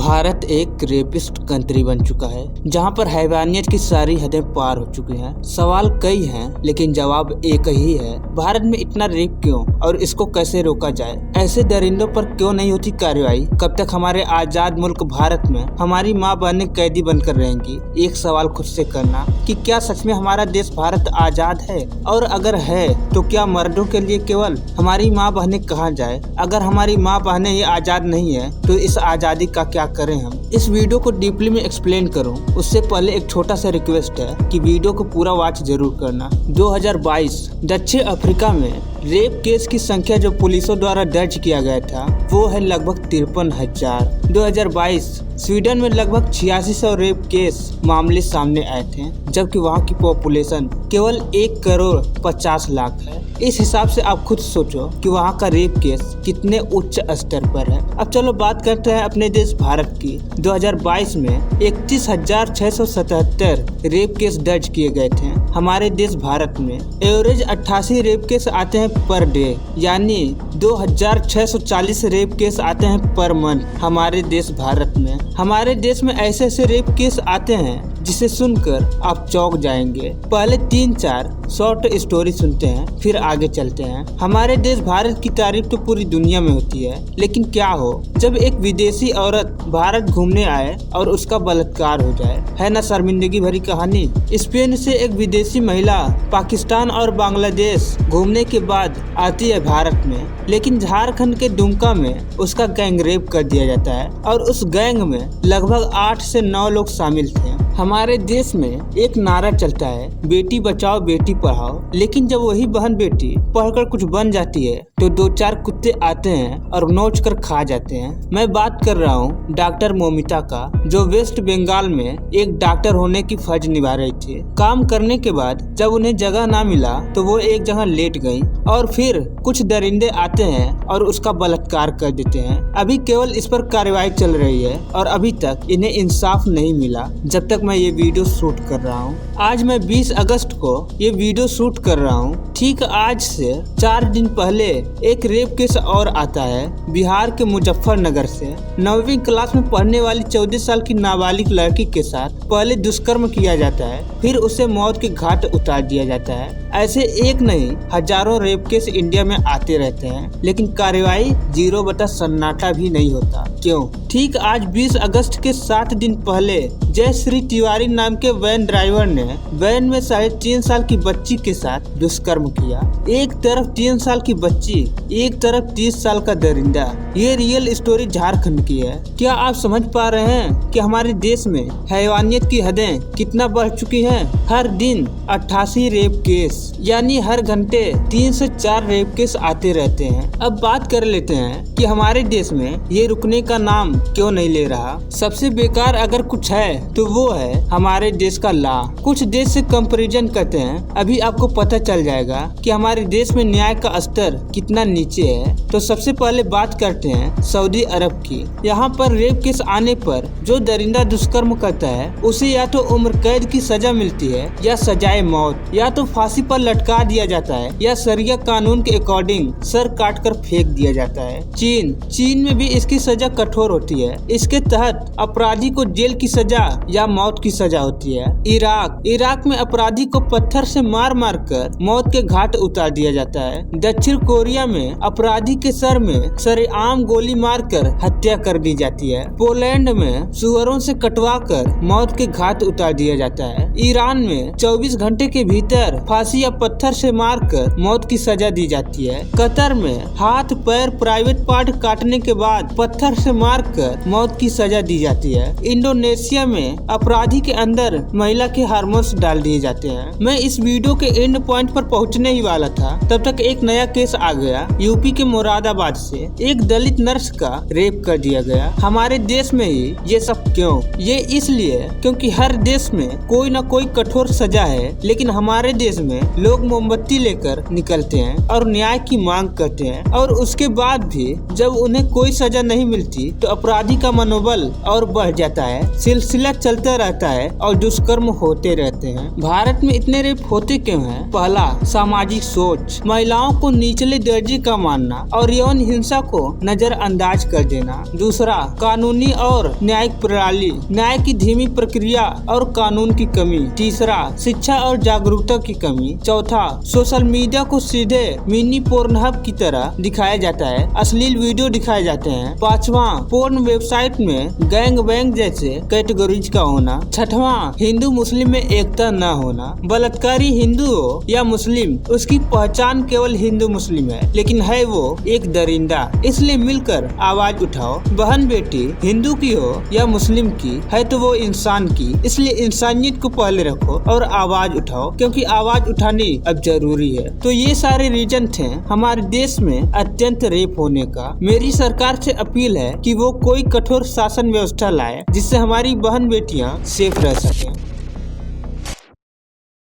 भारत एक rapist country बन चुका है जहां पर हैवानियत की सारी हदें पार हो चुकी हैं। सवाल कई हैं लेकिन जवाब एक ही है, भारत में इतना रेप क्यों और इसको कैसे रोका जाए? ऐसे दरिंदों पर क्यों नहीं होती कार्रवाई? कब तक हमारे आजाद मुल्क भारत में हमारी माँ बहनें कैदी बनकर रहेंगी? एक सवाल खुद से करना कि क्या सच में हमारा देश भारत आजाद है, और अगर है तो क्या मर्दों के लिए केवल हमारी माँ बहनें कहाँ जाए? अगर हमारी माँ बहनें ही आजाद नहीं है तो इस आजादी का क्या करें हम? इस वीडियो को डीपली में एक्सप्लेन करूं उससे पहले एक छोटा सा रिक्वेस्ट है कि वीडियो को पूरा वॉच जरूर करना। 2022 दक्षिण अफ्रीका में रेप केस की संख्या जो पुलिसों द्वारा दर्ज किया गया था वो है लगभग 53,000। 2022 स्वीडन में लगभग 8600 रेप केस मामले सामने आए थे, जबकि वहाँ की पॉपुलेशन केवल 1,50,00,000 है। इस हिसाब से आप खुद सोचो कि वहाँ का रेप केस कितने उच्च स्तर पर है। अब चलो बात करते हैं अपने देश भारत की। 2022 में 31,677 रेप केस दर्ज किए गए थे हमारे देश भारत में। एवरेज 88 रेप केस आते हैं पर डे, यानी 2,640 रेप केस आते हैं पर मंथ हमारे देश भारत में। हमारे देश में ऐसे ऐसे रेप केस आते हैं जिसे सुनकर आप चौंक जाएंगे। पहले 3-4 शॉर्ट स्टोरी सुनते हैं, फिर आगे चलते हैं। हमारे देश भारत की तारीफ तो पूरी दुनिया में होती है, लेकिन क्या हो जब एक विदेशी औरत भारत घूमने आए और उसका बलात्कार हो जाए? है ना शर्मिंदगी भरी कहानी। स्पेन से एक विदेशी महिला पाकिस्तान और बांग्लादेश घूमने के बाद आती है भारत में, लेकिन झारखंड के दुमका में उसका गैंग रेप कर दिया जाता है और उस गैंग में लगभग 8 से 9 लोग शामिल थे। हमारे देश में एक नारा चलता है, बेटी बचाओ बेटी पढ़ाओ, लेकिन जब वही बहन बेटी पढ़कर कुछ बन जाती है तो 2-4 कुत्ते आते हैं और नोच कर खा जाते हैं। मैं बात कर रहा हूँ डॉक्टर मोमिता का, जो वेस्ट बंगाल में एक डॉक्टर होने की फर्ज निभा रही थी। काम करने के बाद जब उन्हें जगह ना मिला तो वो एक जगह लेट गई और फिर कुछ दरिंदे आते हैं और उसका बलात्कार कर देते हैं। अभी केवल इस पर कार्रवाई चल रही है और अभी तक इन्हें इंसाफ नहीं मिला जब तक मैं ये वीडियो शूट कर रहा हूँ। आज मैं 20 अगस्त को ये वीडियो शूट कर रहा हूँ। ठीक आज से 4 दिन पहले एक रेप केस और आता है बिहार के मुजफ्फरनगर से। 9वीं क्लास में पढ़ने वाली 14 साल की नाबालिग लड़की के साथ पहले दुष्कर्म किया जाता है, फिर उसे मौत के घाट उतार दिया जाता है। ऐसे एक नहीं हजारों रेप केस इंडिया में आते रहते हैं, लेकिन कार्रवाई 0 बटा सन्नाटा भी नहीं होता। क्यों? ठीक आज 20 अगस्त के 7 दिन पहले जय श्री तिवारी नाम के वैन ड्राइवर ने वैन में 3.5 साल की बच्ची के साथ दुष्कर्म किया। एक तरफ 3 साल की बच्ची, एक तरफ 30 साल का दरिंदा। ये रियल स्टोरी झारखंड की है। क्या आप समझ पा रहे हैं कि हमारे देश में हैवानियत की हदें कितना बढ़ चुकी हैं? हर दिन 88 रेप केस, यानी हर घंटे 3 से 4 रेप केस आते रहते हैं। अब बात कर लेते हैं कि हमारे देश में ये रुकने का नाम क्यों नहीं ले रहा। सबसे बेकार अगर कुछ है तो वो है हमारे देश का लॉ। कुछ देश से कंपैरिजन करते हैं, अभी आपको पता चल जाएगा कि हमारे देश में न्याय का स्तर कितना नीचे है। तो सबसे पहले बात करते हैं सऊदी अरब की। यहाँ पर रेप केस आने पर जो दरिंदा दुष्कर्म करता है उसे या तो उम्र कैद की सजा मिलती है, या सजाए मौत, या तो फांसी पर लटका दिया जाता है, या शरिया कानून के अकॉर्डिंग सर काट कर फेंक दिया जाता है। चीन में भी इसकी सजा कठोर होती है। इसके तहत अपराधी को जेल की सजा या मौत की सजा होती है। इराक में अपराधी को पत्थर से मार मार कर मौत के घाट उतार दिया जाता है। दक्षिण कोरिया में अपराधी के सर में सरेआम गोली मारकर हत्या कर दी जाती है। पोलैंड में सुअरों से कटवा कर मौत के घाट उतार दिया जाता है। ईरान में 24 घंटे के भीतर फांसी या पत्थर से मारकर मौत की सजा दी जाती है। कतर में हाथ पैर प्राइवेट पार्ट काटने के बाद पत्थर से मारकर मौत की सजा दी जाती है। इंडोनेशिया में अपराधी के अंदर महिला के हार्मोन्स डाल दिए जाते हैं। मैं इस वीडियो के एंड पॉइंट पर पहुंचने ही वाला था, तब तक एक नया केस आ गया। यूपी के मुरादाबाद से एक दलित नर्स का रेप कर दिया गया। हमारे देश में ही ये सब क्यों? ये इसलिए क्योंकि हर देश में कोई ना कोई कठोर सजा है, लेकिन हमारे देश में लोग मोमबत्ती लेकर निकलते हैं और न्याय की मांग करते हैं, और उसके बाद भी जब उन्हें कोई सजा नहीं मिलती तो अपराधी का मनोबल और बढ़ जाता है। सिलसिला चलता रहता है और दुष्कर्म होते रहते हैं। भारत में इतने रेप होते क्यों हैं? पहला, सामाजिक सोच, महिलाओं को निचले दर्जे का मानना और यौन हिंसा को नजरअंदाज कर देना। दूसरा, कानूनी और न्यायिक प्रणाली, न्याय की धीमी प्रक्रिया और कानून की कमी। तीसरा, शिक्षा और जागरूकता की कमी। चौथा, सोशल मीडिया को सीधे मिनी पोर्नहब की तरह दिखाया जाता है, अश्लील वीडियो दिखाए जाते हैं। पांचवा, पोर्न वेबसाइट में गैंग बैंग जैसे कैटेगरीज का होना। छठवां, हिंदू मुस्लिम में एकता न होना। बलात्कारी हिंदू हो या मुस्लिम, उसकी पहचान केवल हिंदू मुस्लिम है, लेकिन है वो एक दरिंदा। इसलिए मिलकर आवाज उठाओ। बहन बेटी हिंदू की हो या मुस्लिम की, है तो वो इंसान की, इसलिए इंसानियत को पहले रखो और आवाज उठाओ, क्योंकि आवाज उठानी अब जरूरी है। तो ये सारे रीजन थे हमारे देश में अत्यंत रेप होने का। मेरी सरकार से अपील है कि वो कोई कठोर शासन व्यवस्था लाए जिससे हमारी बहन बेटियां सेफ रह सकें।